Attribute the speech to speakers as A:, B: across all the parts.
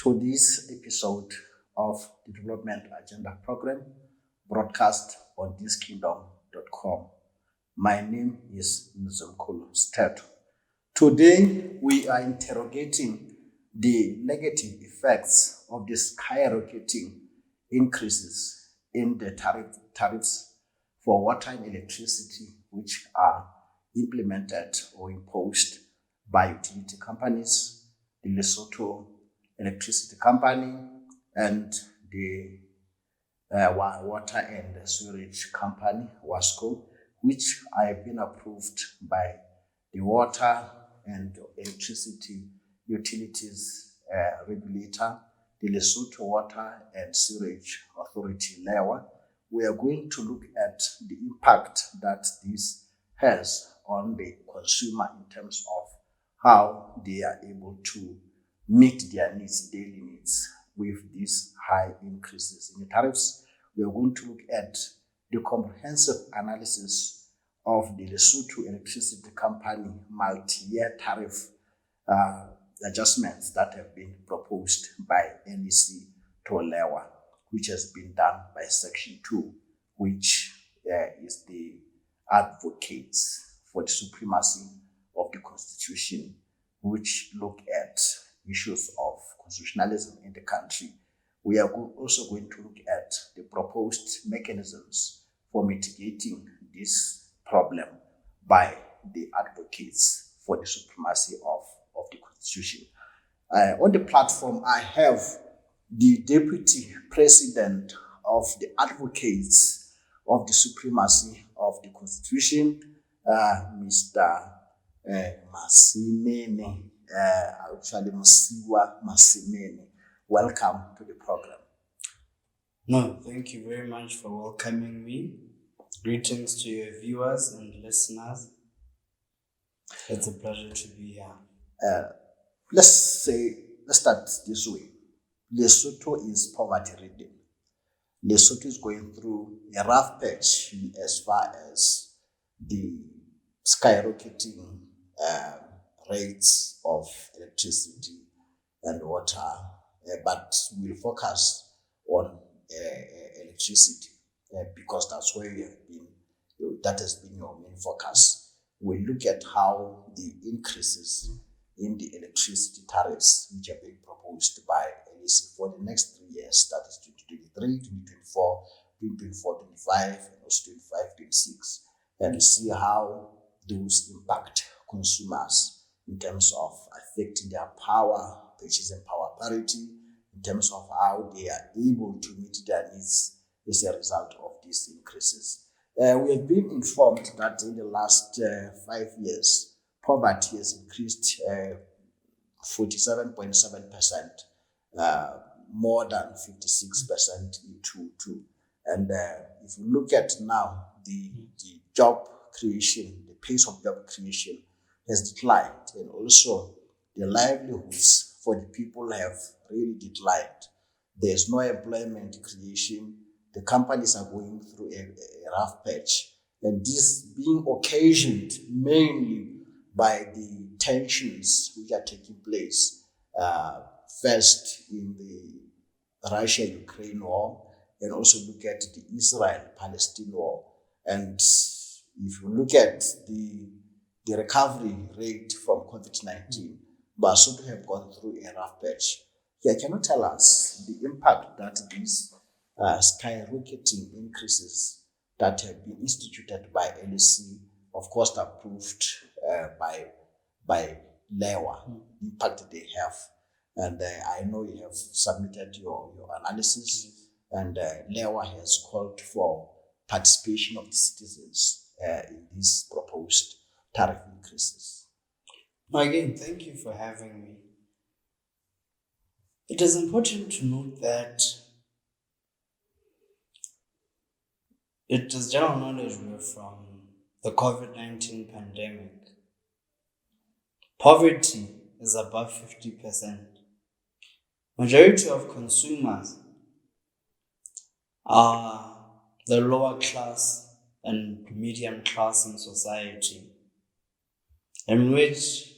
A: to this episode of the Development Agenda Program broadcast on thiskingdom.com. My name is Nzumkhulu Steto. Today we are interrogating the negative effects of the skyrocketing increases in the tariffs for water and electricity, which are implemented or imposed by utility companies, the Lesotho Electricity Company, and the Water and Sewerage Company, WASCO, which have been approved by the Water and Electricity Utilities Regulator, the Lesotho Water and Sewerage Authority, LEWA. We are going to look at the impact that this has on the consumer in terms of how they are able to meet their needs, daily needs, with these high increases in the tariffs. We are going to look at the comprehensive analysis of the Lesotho Electricity Company multi-year tariff adjustments that have been proposed by LEC to LEWA, which has been done by Section 2, which is the advocates for the supremacy of the Constitution, which look at issues of constitutionalism in the country. We are also going to look at the proposed mechanisms for mitigating this problem by the advocates for the supremacy of the Constitution. On the platform, I have the Deputy President of the Advocates of the Supremacy of the Constitution, Mr. Masimene, actually Musiwa Masimene. Welcome to the program.
B: No, thank you very much for welcoming me. Greetings to your viewers and listeners. It's a pleasure to be here.
A: Let's start this way. Lesotho is poverty-ridden. Lesotho is going through a rough patch as far as the skyrocketing rates of electricity and water, but we'll focus on electricity because that's where that has been your main focus. We'll look at how the increases in the electricity tariffs, which have been proposed by LEC for the next 3 years, that is 2023, 2024, 2024, 25, and also 25, 26, and see how those impact consumers in terms of affecting their purchasing power parity, in terms of how they are able to meet their needs as a result of these increases. We have been informed that in the last 5 years, poverty has increased 47.7%, more than 56% in 2022. And if you look at now, the job creation, the pace of job creation has declined, and also the livelihoods for the people have really declined. There's no employment creation. The companies are going through a rough patch, and this being occasioned mainly by the tensions which are taking place, first in the Russia-Ukraine war, and also look at the Israel-Palestine war. And if you look at the recovery rate from COVID-19, Basotho have gone through a rough patch. Yeah, can you tell us the impact that these skyrocketing increases that have been instituted by LEC, of course approved by LEWA, impact they have? And I know you have submitted your analysis, and LEWA has called for participation of the citizens in these proposed tariff increases.
B: Again, thank you for having me. It is important to note that it is general knowledge from the COVID-19 pandemic. Poverty is above 50%. Majority of consumers are the lower class and medium class in society, in which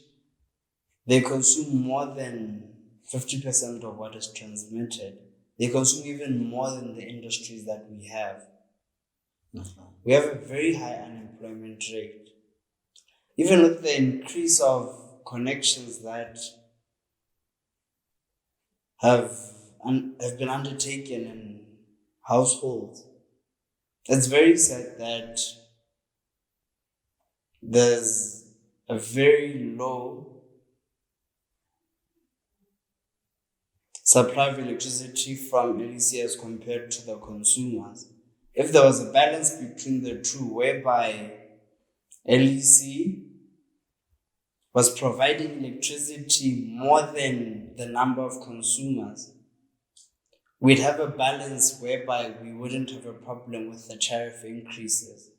B: they consume more than 50% of what is transmitted. They consume even more than the industries that we have. We have a very high unemployment rate. Even with the increase of connections that have been undertaken in households, it's very sad that there's a very low supply of electricity from LEC as compared to the consumers. If there was a balance between the two, whereby LEC was providing electricity more than the number of consumers, we'd have a balance whereby we wouldn't have a problem with the tariff increases.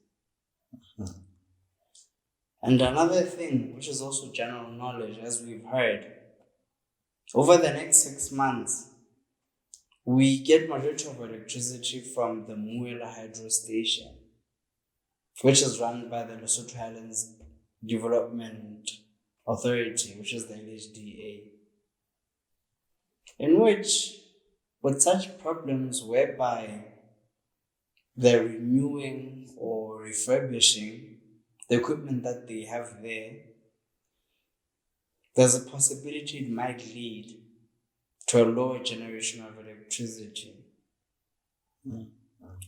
B: And another thing, which is also general knowledge, as we've heard, over the next 6 months, we get majority of electricity from the Muela hydro station, which is run by the Lesotho Highlands Development Authority, which is the LHDA, in which, with such problems whereby they're renewing or refurbishing the equipment that they have there, there's a possibility it might lead to a lower generation of electricity.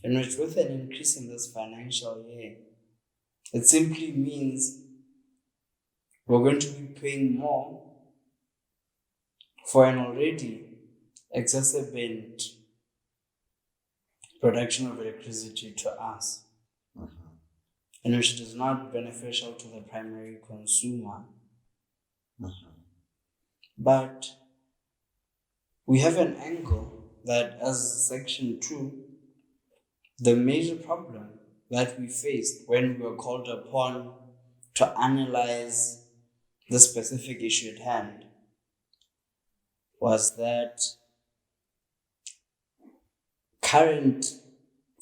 B: In which, with an increase in this financial year, it simply means we're going to be paying more for an already exacerbated production of electricity to us, in which it is not beneficial to the primary consumer. But we have an angle that, as Section 2, the major problem that we faced when we were called upon to analyze the specific issue at hand was that current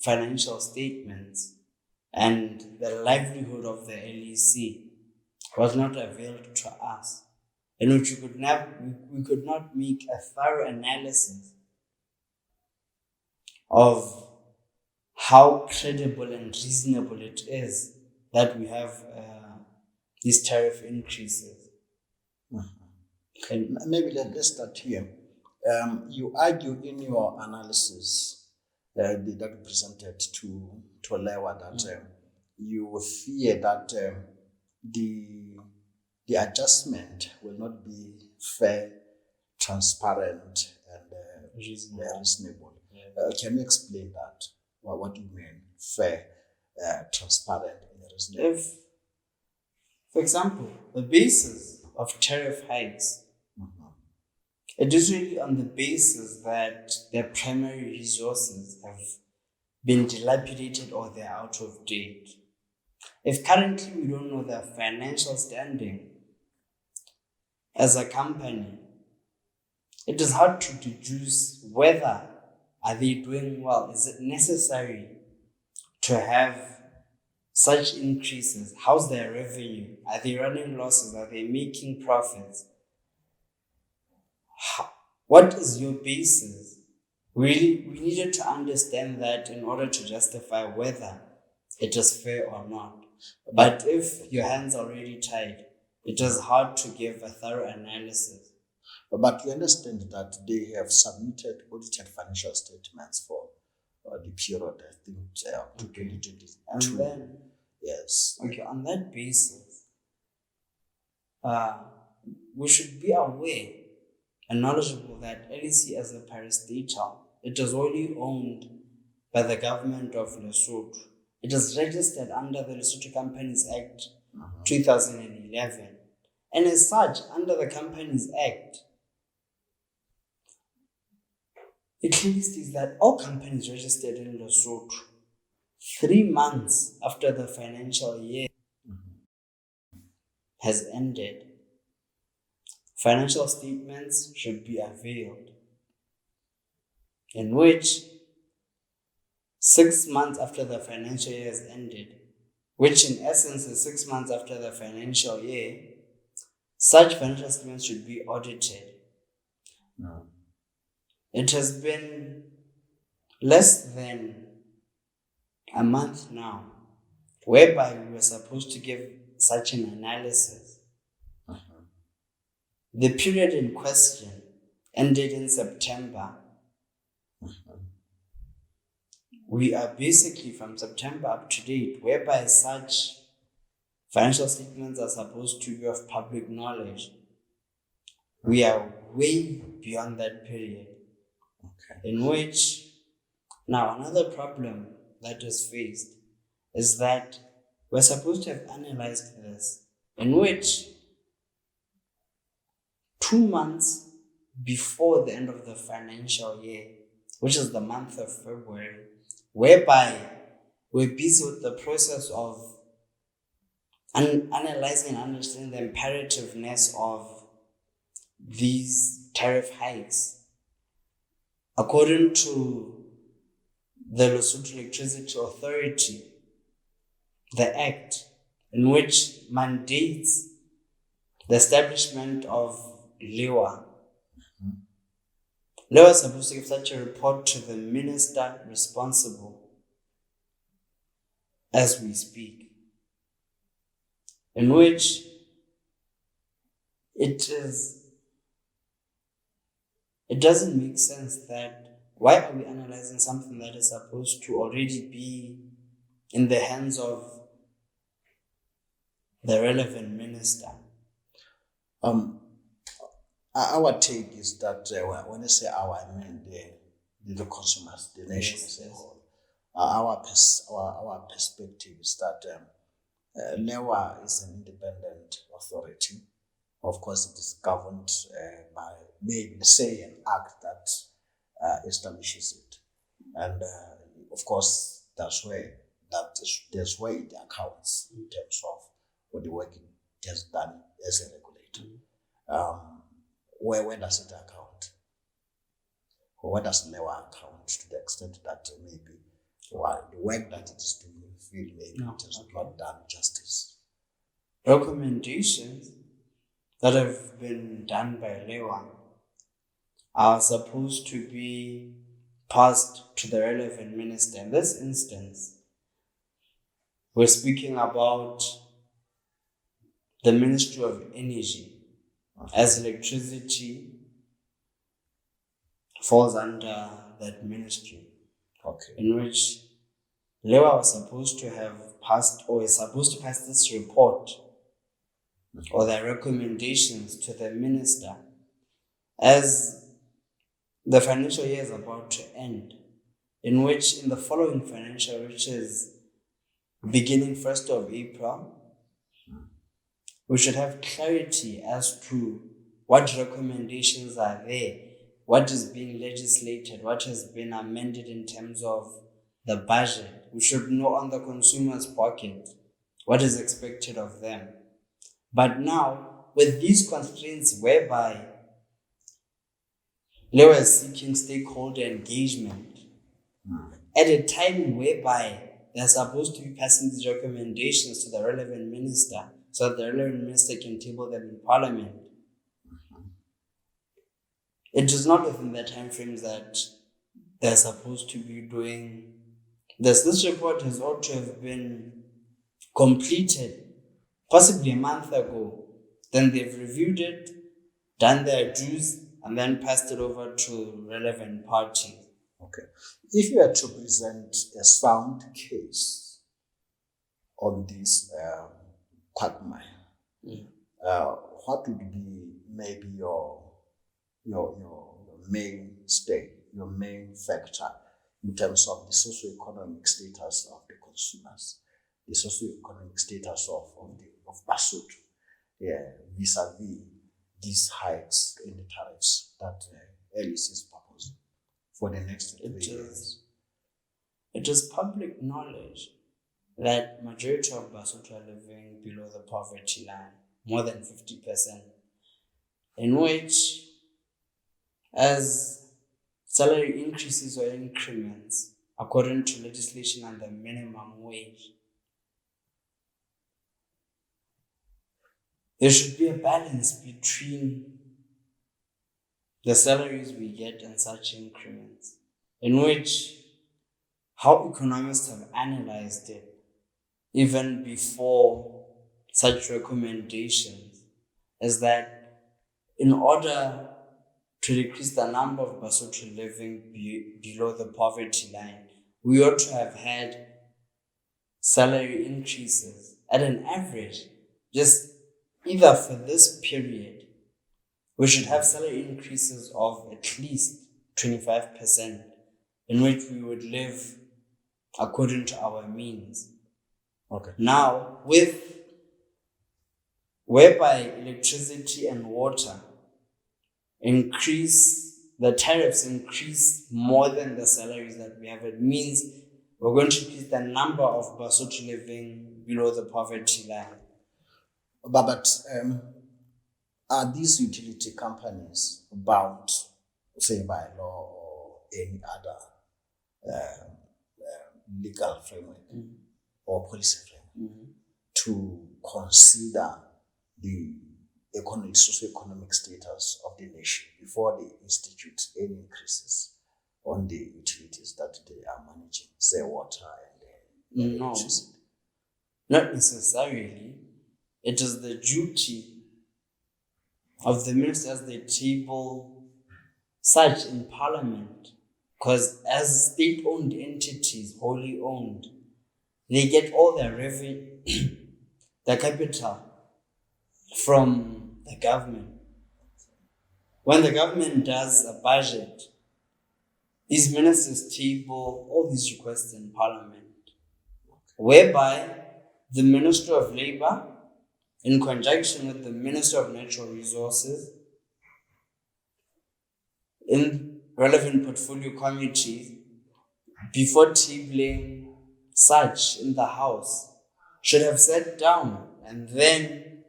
B: financial statements and the livelihood of the LEC was not availed to us, in which we could not make a thorough analysis of how credible and reasonable it is that we have these tariff increases.
A: And maybe let's start here. You argue in your analysis that you presented to LEWA that you fear that the adjustment will not be fair, transparent, and reasonable. Can you explain that? What do you mean fair, transparent, and reasonable?
B: If, for example, the basis of tariff hikes, it is really on the basis that their primary resources have been dilapidated or they're out of date. If currently we don't know their financial standing as a company, it is hard to deduce whether are they doing well. Is it necessary to have such increases? How's their revenue? Are they running losses? Are they making profits? What is your basis? We needed to understand that in order to justify whether it is fair or not. But if your hands are already tied, it is hard to give a thorough analysis.
A: But you understand that they have submitted audited financial statements for the period, I think, up to 2022.
B: And then,
A: yes.
B: Okay, on that basis, we should be aware and knowledgeable that LEC as a parastatal, it is wholly owned by the government of Lesotho. It is registered under the Lesotho Companies Act 2011. And as such, under the Companies Act, it clearly states that all companies registered in Lesotho 3 months after the financial year has ended, financial statements should be availed, in which 6 months after the financial year has ended, which in essence is 6 months after the financial year, such financial statements should be audited. it has been less than a month now whereby we were supposed to give such an analysis. The period in question ended in September. We are basically from September up to date, whereby such financial statements are supposed to be of public knowledge. We are way beyond that period. In which, now another problem that is faced is that we're supposed to have analyzed this, in which 2 months before the end of the financial year, which is the month of February, whereby we're busy with the process of analyzing and understanding the imperativeness of these tariff hikes. According to the Lesotho Electricity Authority, the Act, in which mandates the establishment of LEWA. LEWA is supposed to give such a report to the minister responsible as we speak, in which it doesn't make sense that why are we analyzing something that is supposed to already be in the hands of the relevant minister?
A: Our take is that when I say our, I mean the consumers, the nation as a whole. Our perspective is that LEWA is an independent authority. Of course, it is governed by maybe say an act that establishes it, and of course there's way the accounts in terms of what the work it has done as a regulator. Where does it account? Or where does LEWA account to the extent that maybe the work that it is doing feel maybe it has not done justice?
B: Recommendations that have been done by LEWA are supposed to be passed to the relevant minister. In this instance, we're speaking about the Ministry of Energy, as electricity falls under that ministry. In which LEWA was supposed to have passed, or is supposed to pass this report or their recommendations to the minister as the financial year is about to end, in which in the following financial, which is beginning 1st of April, we should have clarity as to what recommendations are there, what is being legislated, what has been amended in terms of the budget. We should know on the consumer's pocket what is expected of them. But now, with these constraints whereby LEWA is seeking stakeholder engagement, at a time whereby they're supposed to be passing these recommendations to the relevant minister so that the relevant minister can table them in parliament, it is not within the time frames that they're supposed to be doing this. This report has ought to have been completed possibly a month ago. Then they've reviewed it, done their dues, and then passed it over to relevant parties.
A: Okay. If you are to present a sound case on this quagmire, what would be maybe your mainstay, your main factor in terms of the socioeconomic status of the consumers, the socioeconomic status of Basotho, vis-a-vis these hikes in the tariffs that LEC is proposing for the next 3 years?
B: It is public knowledge that majority of Basotho are living below the poverty line, more than 50%, in which as salary increases or increments according to legislation and the minimum wage, there should be a balance between the salaries we get in such increments, in which how economists have analyzed it, even before such recommendations, is that in order to decrease the number of Basotho living below the poverty line, we ought to have had salary increases at an average, just either for this period, we should have salary increases of at least 25%, in which we would live according to our means.
A: Okay.
B: Now, whereby electricity and water the tariffs increase more than the salaries that we have, it means we're going to increase the number of Basotho living below the poverty line.
A: But are these utility companies bound, say, by law or any other legal framework or policy framework to consider the socioeconomic status of the nation before they institute any increases on the utilities that they are managing, say water and electricity?
B: Not necessarily. It is the duty of the ministers as they table such in Parliament, because as state-owned entities, wholly owned, they get all their revenue, their capital from the government. When the government does a budget, these ministers table all these requests in Parliament, whereby the Minister of Labour, in conjunction with the Minister of Natural Resources, in relevant portfolio committees, before tabling such in the House, should have sat down and then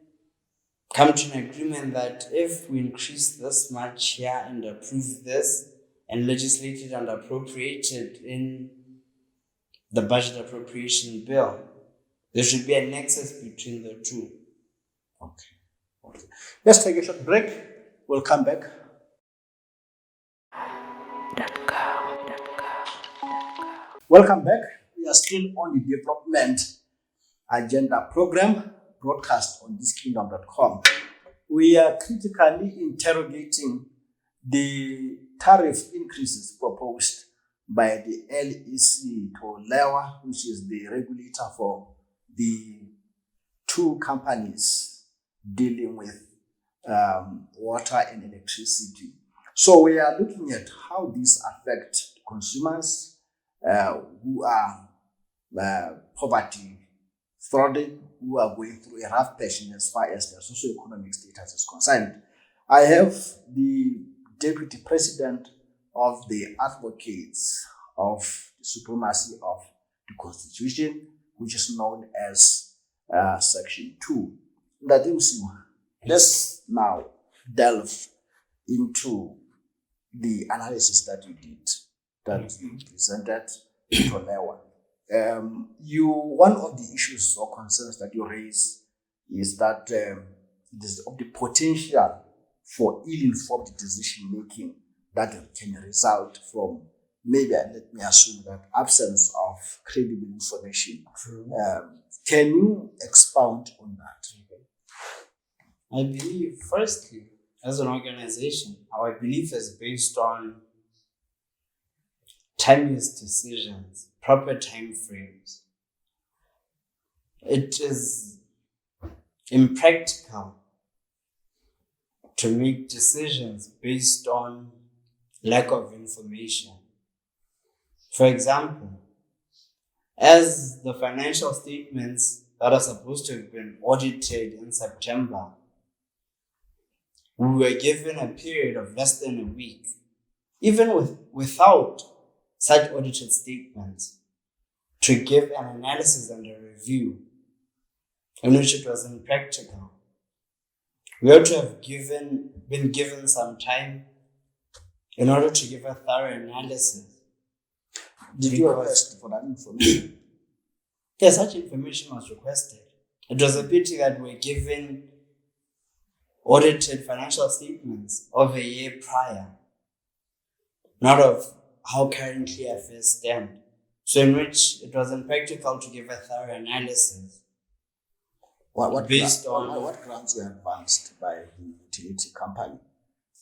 B: come to an agreement that if we increase this much here and approve this and legislate it and appropriate it in the budget appropriation bill, there should be a nexus between the two.
A: Okay. Let's take a short break. We'll come back. Welcome back. We are still on the development agenda program broadcast on thiskingdom.com. We are critically interrogating the tariff increases proposed by the LEC to LEWA, which is the regulator for the two companies dealing with water and electricity. So we are looking at how these affect consumers who are poverty trodden, who are going through a rough patch as far as their socioeconomic status is concerned. I have the Deputy President of the Advocates of the Supremacy of the Constitution, which is known as Section 2. Let's now delve into the analysis that you did, that you presented to LEWA. One of the issues or concerns that you raise is that there's the potential for ill-informed decision making that can result from, maybe, let me assume, that absence of credible information. Can you expound on that?
B: I believe, firstly, as an organization, our belief is based on time-based decisions, proper time frames. It is impractical to make decisions based on lack of information. For example, as the financial statements that are supposed to have been audited in September, we were given a period of less than a week, even without such audited statements, to give an analysis and a review, in which it was impractical. We ought to have been given some time in order to give a thorough analysis.
A: Did you request for that information?
B: Yes, such information was requested. It was a pity that we were given audited financial statements of a year prior, not of how currently affairs stand. So in which it was impractical to give a thorough analysis.
A: What grants were advanced by the utility company?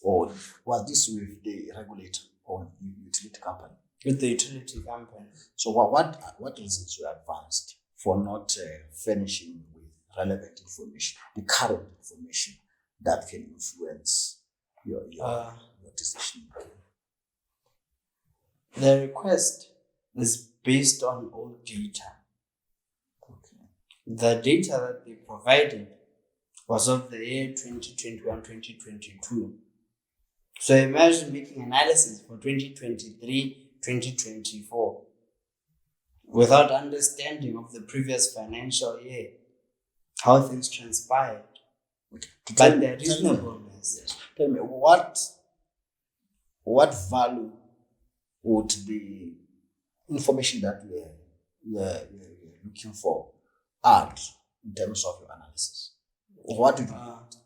A: Or was this with the regulator or utility company?
B: With the utility company.
A: So what reasons were advanced for not furnishing with relevant information, the current information that can influence your decision making?
B: The request is based on old data.
A: Okay.
B: The data that they provided was of the year 2021-2022. So imagine making analysis for 2023-2024 without understanding of the previous financial year, how things transpired.
A: Okay.
B: But their reasonableness.
A: Yes. Tell me, what value would the information that you're looking for add in terms of your analysis? What would you advance?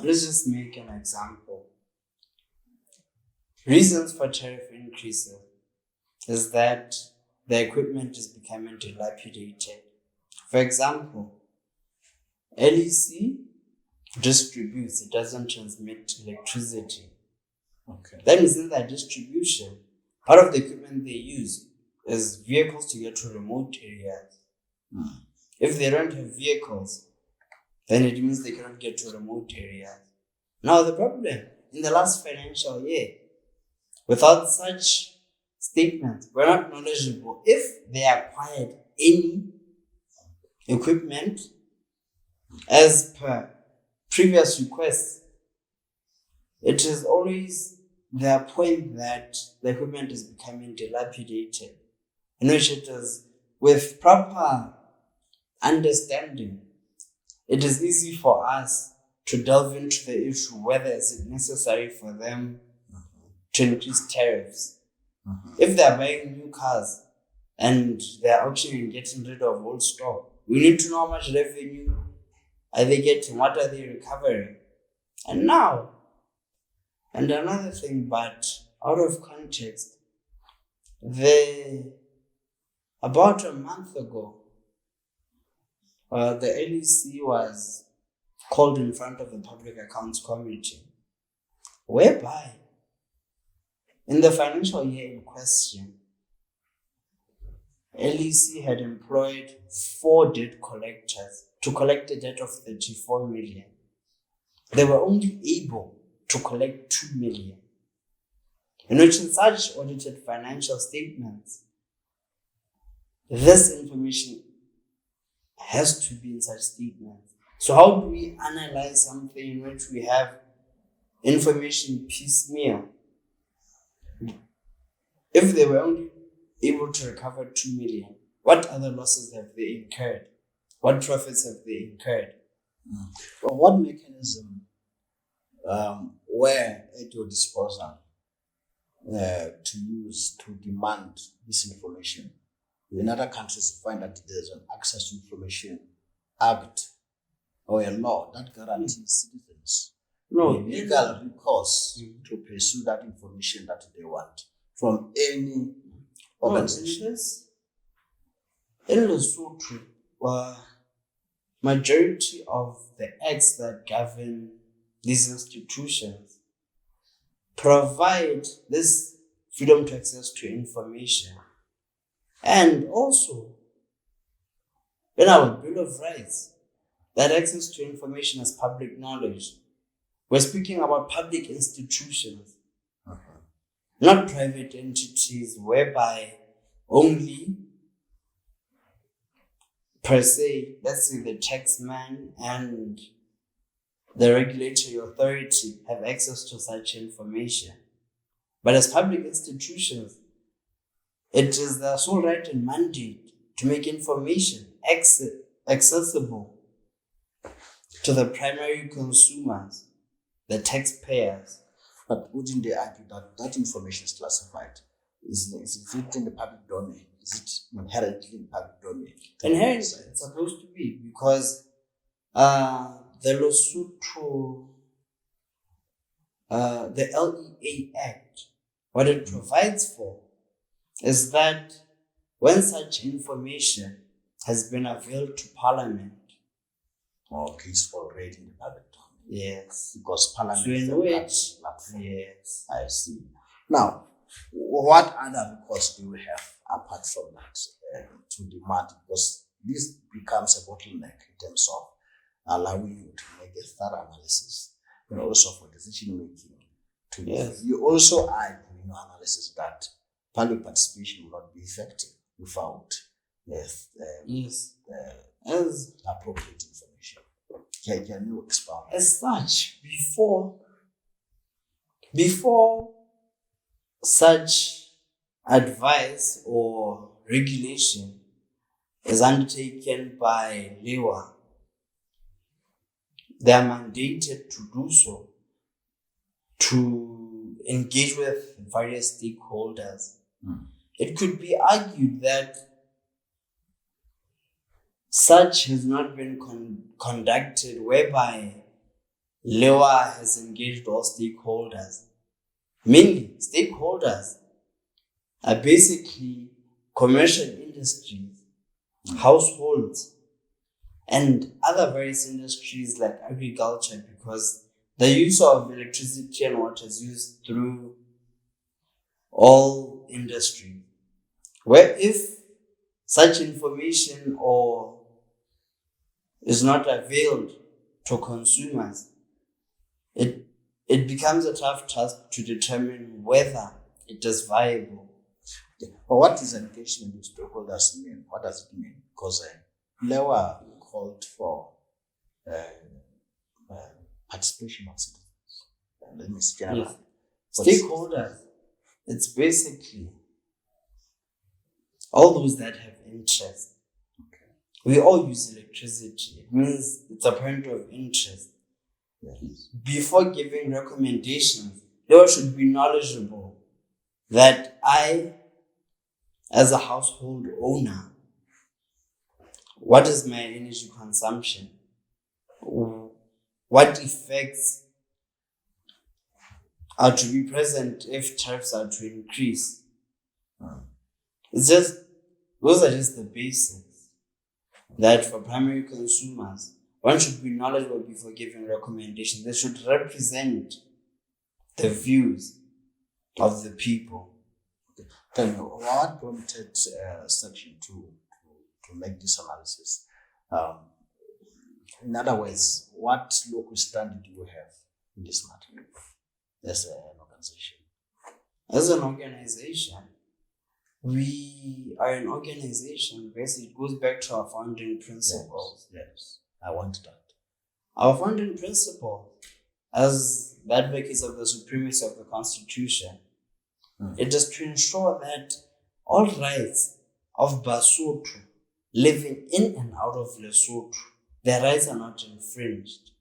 B: Let's just make an example. Reasons for tariff increases is that the equipment is becoming dilapidated. For example, LEC distributes, it doesn't transmit electricity.
A: Okay.
B: That means in that distribution, part of the equipment they use is vehicles to get to remote areas. If they don't have vehicles, then it means they cannot get to remote areas. Now the problem, in the last financial year, without such statements, we're not knowledgeable if they acquired any equipment as per previous requests. It is always their point that the equipment is becoming dilapidated, in which it is with proper understanding, it is easy for us to delve into the issue whether is it necessary for them to increase tariffs. If they are buying new cars and they are auctioning and getting rid of old stock, we need to know how much revenue are they getting, what are they recovering. And another thing, but out of context, about a month ago, the LEC was called in front of the Public Accounts Committee, whereby in the financial year in question, LEC had employed 4 debt collectors to collect a debt of 34 million. They were only able to collect 2 million. In which in such audited financial statements, this information has to be in such statements. So how do we analyze something in which we have information piecemeal? If they were only able to recover 2 million, what other losses have they incurred? What profits have they incurred?
A: Well, what mechanism were at your disposal to use to demand this information? In other countries, you find that there's an Access to Information Act or a law that guarantees citizens legal recourse to pursue that information that they want from any organization.
B: In Lesotho, majority of the acts that govern these institutions provide this freedom to access to information. And also, in our Bill of Rights, that access to information is public knowledge. We're speaking about public institutions, not private entities, whereby only, per se, let's say the taxman and the regulatory authority have access to such information. But as public institutions, it is their sole right and mandate to make information accessible to the primary consumers, the taxpayers.
A: But wouldn't they argue that that information is classified? Is it in the public domain? Is it inherently in the public domain?
B: Inherently, it's supposed to be, because the Lesotho the LEA Act, what it provides for is that when such information has been availed to Parliament,
A: okay, it's already in the public domain.
B: yes,
A: Because Parliament
B: so
A: is
B: in
A: the
B: which,
A: public platform.
B: yes,
A: I see. Now, what other recourse do we have apart from that to demand? Because this becomes a bottleneck in terms of allowing you to make a thorough analysis, and also for decision making.
B: yes,
A: You also add in your analysis that public participation will not be effective without
B: yes,
A: appropriate information. Can you expound?
B: as such, before such advice or regulation is undertaken by LEWA, they are mandated to do so, to engage with various stakeholders. It could be argued that such has not been conducted, whereby LEWA has engaged all stakeholders. Mainly, stakeholders are basically commercial industries, households, and other various industries like agriculture, because the use of electricity and water is used through all industry. Where if such information or is not availed to consumers, it becomes a tough task to determine whether it is viable.
A: Okay. But what is engagement with stakeholders mean? What does it mean? Because LEWA called for participation of citizens. Let me see.
B: Yes. Stakeholders, it's basically all those that have interest.
A: Okay.
B: We all use electricity. It means it's a point of interest.
A: Yes.
B: Before giving recommendations, they should be knowledgeable that I, as a household owner, what is my energy consumption? What effects are to be present if tariffs are to increase? It's just, those are just the basics that for primary consumers, one should be knowledgeable before giving recommendations. They should represent the views of the people.
A: Okay. Tell me, what prompted Section 2 to make this analysis? In other words, what local standing do you have in this matter as an organization?
B: As an organization, we are an organization. Basically, it goes back to our founding principles.
A: Yes. I want that.
B: Our founding principle, as the advocates of the supremacy of the Constitution, it is to ensure that all rights of Basotho living in and out of Lesotho, their rights are not infringed.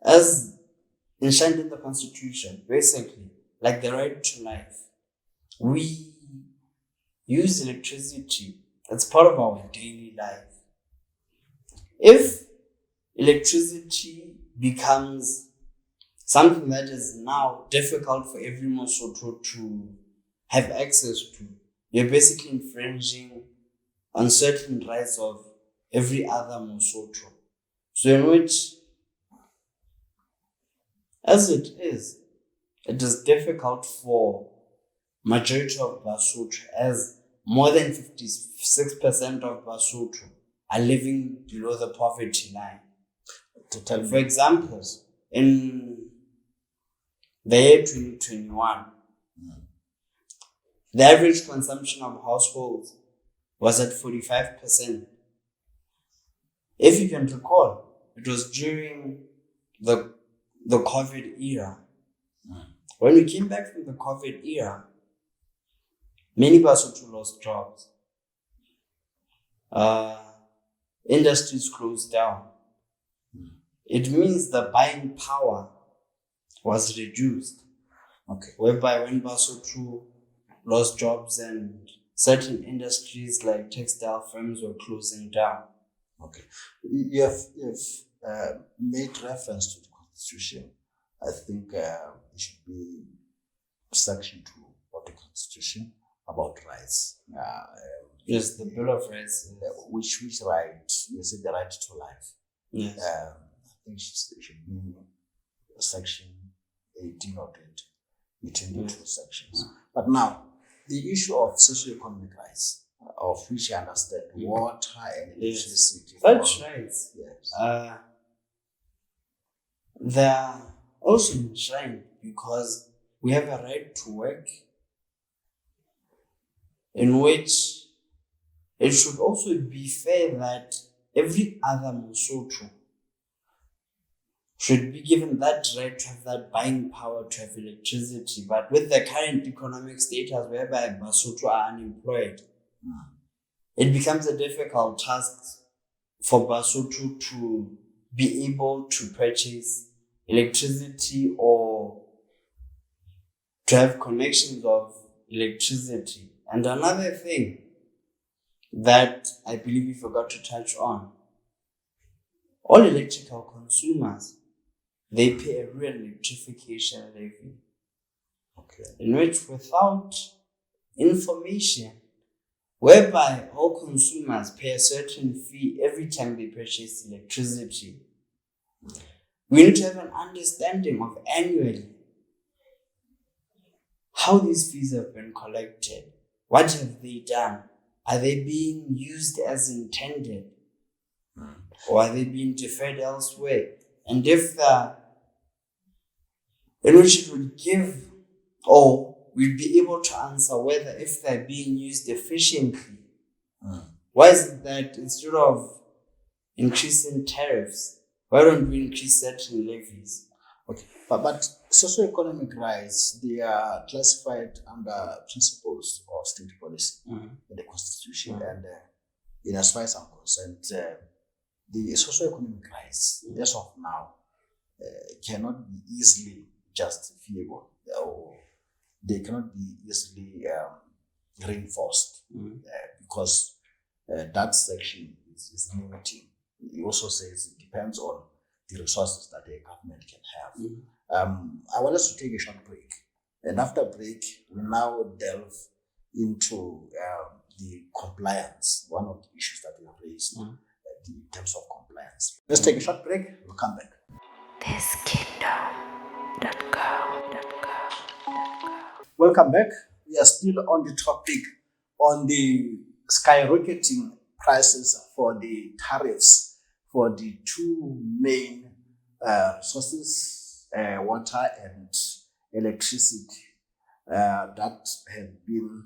B: As enshrined in the Constitution, basically, like the right to life, we use electricity. It's part of our daily life. If electricity becomes something that is now difficult for every Mosotho to have access to, you're basically infringing on certain rights of every other Mosotho. So in which, as it is difficult for majority of Basotho, as more than 56% of Basotho are living below the poverty line. For example, in the year 2021, the average consumption of households was at 45%. If you can recall, it was during the COVID era. When we came back from the COVID era, many Basotho lost jobs. Industries closed down. It means the buying power was reduced.
A: Okay.
B: Whereby when Basotho lost jobs and certain industries like textile firms were closing down.
A: Okay. You've made reference to the Constitution. I think it should be Section 2 of the Constitution about rights.
B: Yes, the Bill of Rights.
A: Which right? You say the right to life.
B: Yes.
A: I think it should be Section 18 or 20, between the two sections. But now, the issue of socio-economic rights, of which I understand water and electricity.
B: Such rights.
A: Yes.
B: They are also enshrined because we have a right to work, in which it should also be fair that every other Basotho should be given that right to have that buying power to have electricity. But with the current economic status whereby Basotho are unemployed, it becomes a difficult task for Basotho to be able to purchase electricity or to have connections of electricity. And another thing that I believe we forgot to touch on, all electrical consumers, they pay a rural electrification levy.
A: Okay.
B: In which, without information, whereby all consumers pay a certain fee every time they purchase electricity, we need to have an understanding of annually how these fees have been collected. What have they done? Are they being used as intended? Or are they being deferred elsewhere? And if in which it would give, or we'll be able to answer whether if they're being used efficiently, why is it that instead of increasing tariffs, why don't we increase certain levies?
A: Okay, but socio-economic rights, they are classified under principles of state policy in the Constitution, and in as far as I'm concerned, the socio-economic rights, as of now, cannot be easily justifiable, or they cannot be easily reinforced because that section is limiting. It also says it depends on the resources that the government can have. I want us to take a short break, and after break, we now delve into the compliance, one of the issues that we have raised in terms of compliance. Let's take a short break, we'll come back. Welcome back. We are still on the topic on the skyrocketing prices for the tariffs for the two main sources, water and electricity, that have been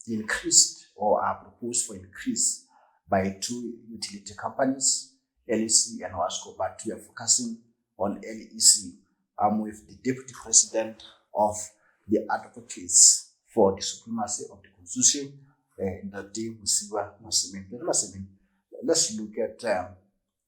A: increased or are proposed for increase by two utility companies, LEC and WASCO, but we are focusing on LEC. I'm with the Deputy President of the Advocates for the Supremacy of the Constitution, Ndati Masimeng. Let's look at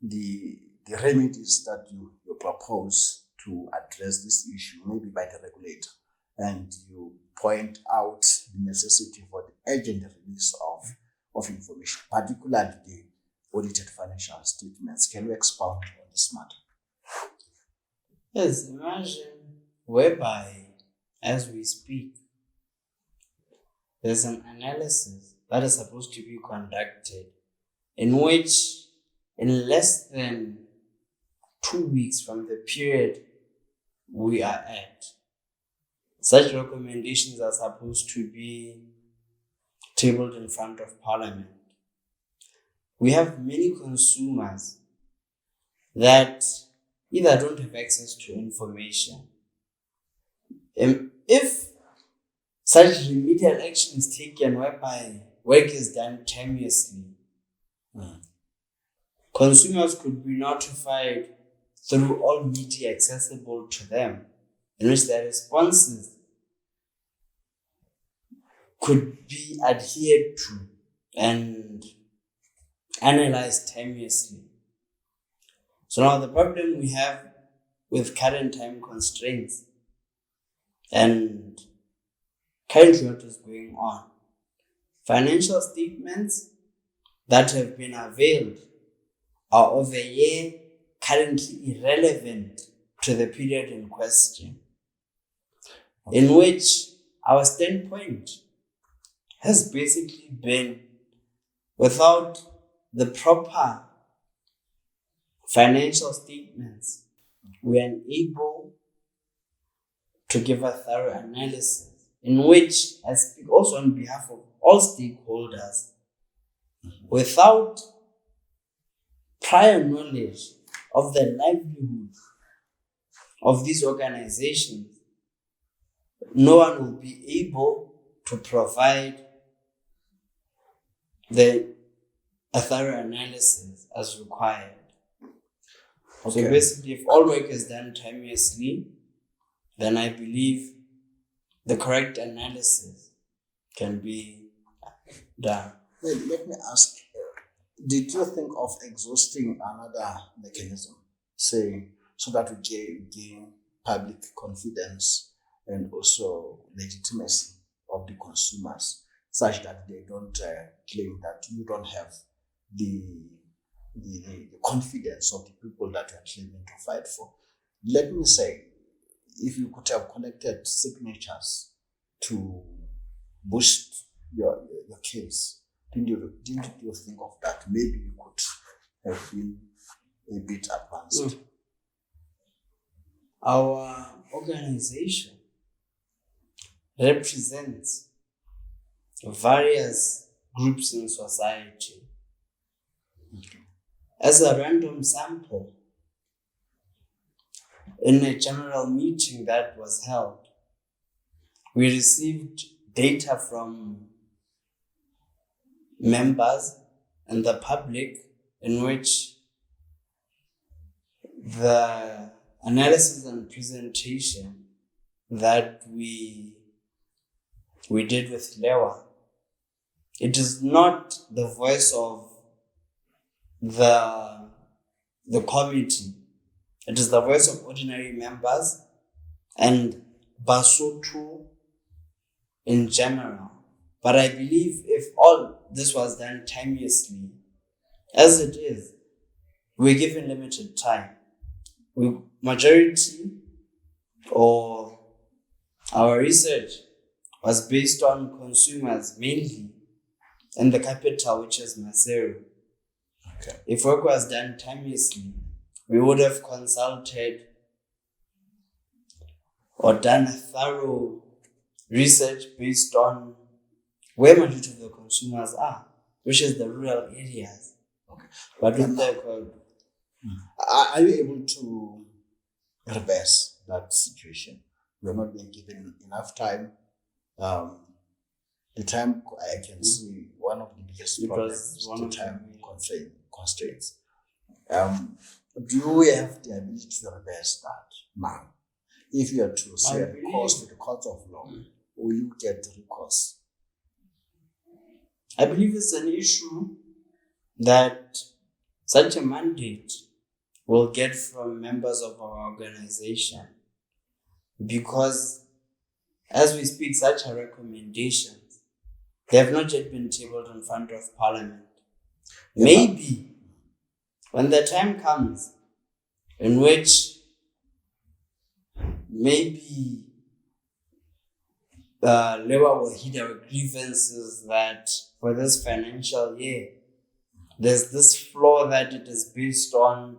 A: the remedies that you propose to address this issue, maybe by the regulator, and you point out the necessity for the urgent release of information, particularly the audited financial statements. Can you expound on this matter?
B: Yes, imagine whereby, as we speak, there's an analysis that is supposed to be conducted in which, in less than 2 weeks from the period we are at, such recommendations are supposed to be tabled in front of Parliament. We have many consumers that either don't have access to information. If such remedial action is taken whereby work is done timeously, consumers could be notified through all media accessible to them, in which their responses could be adhered to and analyzed timeously. So now the problem we have with current time constraints and currently what is going on, financial statements that have been availed are of a year currently irrelevant to the period in question, in which our standpoint has basically been without the proper financial statements, we are unable to give a thorough analysis in which I speak also on behalf of all stakeholders. Without prior knowledge of the livelihood of these organizations, no one will be able to provide a thorough analysis as required.
A: Okay.
B: So basically, if all work is done timeously, then I believe the correct analysis can be done.
A: Let me ask, did you think of exhausting another mechanism, say, so that we gain public confidence and also legitimacy of the consumers, such that they don't claim that you don't have the confidence of the people that you are claiming to fight for? Let me say, if you could have collected signatures to boost your case, didn't you think of that? Maybe you could have been a bit advanced.
B: Our organization represents various groups in society. As a random sample, in a general meeting that was held, we received data from members and the public in which the analysis and presentation that we did with LEWA, it is not the voice of the committee. It is the voice of ordinary members and Basotho in general. But I believe if all this was done timeously, as it is, we're given limited time. Majority or our research was based on consumers mainly in the capital, which is Maseru.
A: Okay.
B: If work was done timeously, we would have consulted or done a thorough research based on where majority of the consumers are, which is the rural areas.
A: Okay.
B: But with the
A: are you able to reverse that situation? We're not being given enough time. The time, I can see one of the biggest problems is the time constraints. Do we have the ability to reverse that now? If you are to say recourse to the court of law, will you get recourse?
B: I believe it's an issue that such a mandate will get from members of our organization, because as we speak, such a recommendations, they have not yet been tabled in front of Parliament. Yeah. Maybe when the time comes in which maybe LEWA will heed our grievances that for this financial year, there's this flaw that it is based on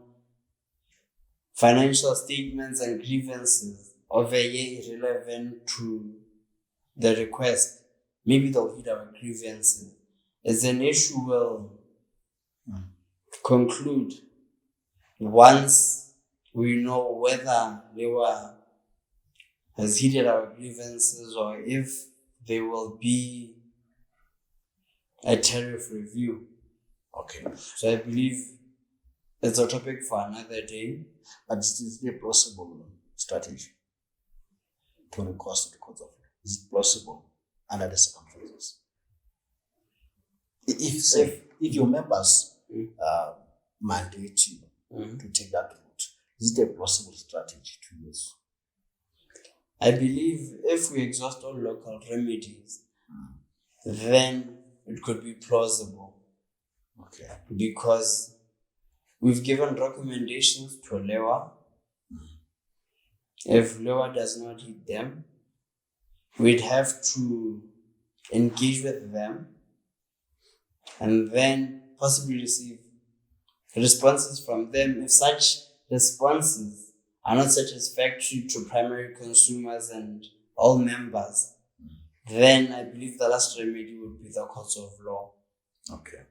B: financial statements and grievances of a year irrelevant to the request. Maybe they'll heed our grievances. It's an issue we'll conclude once we know whether LEWA has heeded our grievances or if there will be a tariff review.
A: Okay.
B: So I believe it's a topic for another day.
A: But is it a plausible strategy to recourse to the court of law? Is it plausible under the circumstances? If your members mandate you to take that route, is it a plausible strategy to use?
B: I believe if we exhaust all local remedies, then it could be plausible.
A: Okay.
B: Because We've given recommendations to LEWA. If LEWA does not hit them, we'd have to engage with them and then possibly receive responses from them. If such responses are not satisfactory to primary consumers and all members, then I believe the last remedy would be the courts of law.
A: Okay.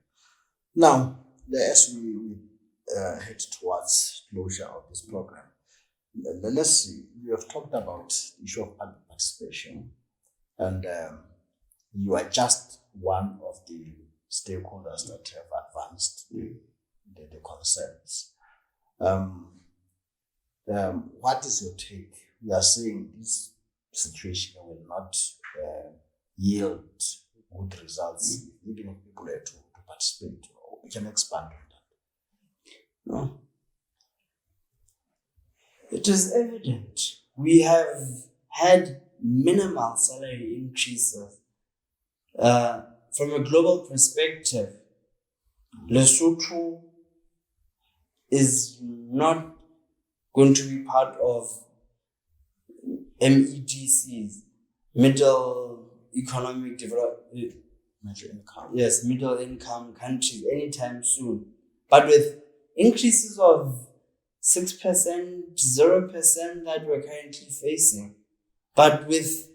A: Now, as we head towards closure of this program, let's see. We have talked about the issue of public participation, and you are just one of the stakeholders that have advanced the concerns. What is your take? We are saying this situation will not yield good results, even if people are to participate. We can expand on that.
B: No. It is evident. We have had minimal salary increases. From a global perspective, Lesotho is not going to be part of MEDCs, middle economic development, middle income countries anytime soon. But with increases of 6%, 0% that we're currently facing, but with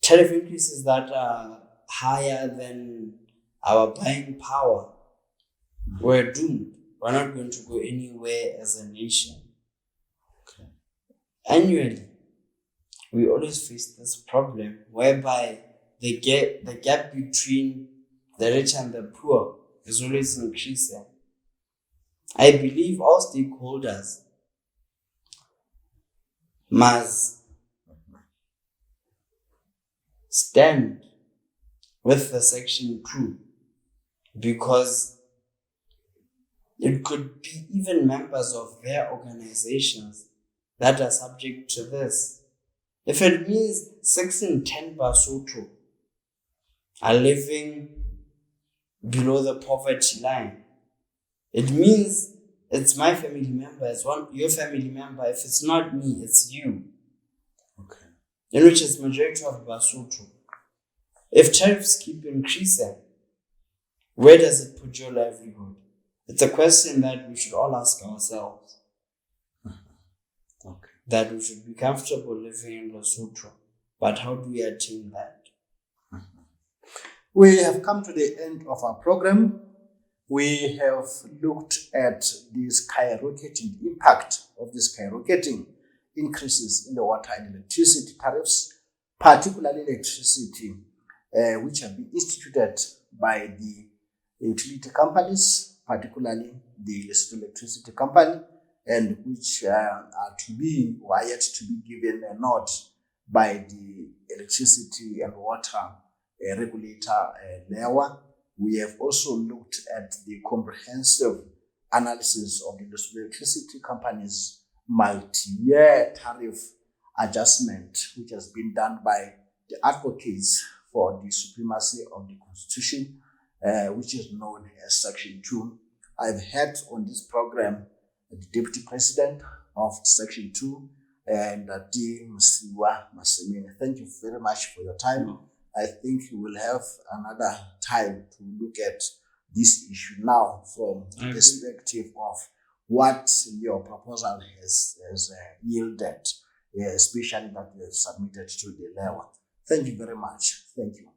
B: tariff increases that are higher than our buying power, we're doomed. We're not going to go anywhere as a nation.
A: Okay.
B: Annually, we always face this problem whereby the gap between the rich and the poor is always increasing. I believe all stakeholders must stand with the Section 2, because it could be even members of their organizations that are subject to this. If it means 6 in 10 Basotho are living below the poverty line, it means it's my family member, it's your family member. If it's not me, it's you.
A: Okay.
B: In which is majority of Basotho. If tariffs keep increasing, where does it put your livelihood? It's a question that we should all ask ourselves.
A: Okay.
B: That we should be comfortable living in Lesotho. But how do we attain that?
A: We have come to the end of our program. We have looked at the skyrocketing impact of the skyrocketing increases in the water and electricity tariffs, particularly electricity, which have been instituted by the utility companies, particularly the Lesotho Electricity Company, and which are to be yet to be given a nod by the electricity and water regulator, LEWA. We have also looked at the comprehensive analysis of the Lesotho Electricity Company's multi-year tariff adjustment, which has been done by the advocates for the supremacy of the Constitution, which is known as Section 2. I've had on this program the Deputy President of Section 2, and D. Msiwa Masemini. Thank you very much for your time. I think we will have another time to look at this issue now from the perspective of what your proposal has yielded, especially that you have submitted to the LEWA. Thank you very much. Thank you.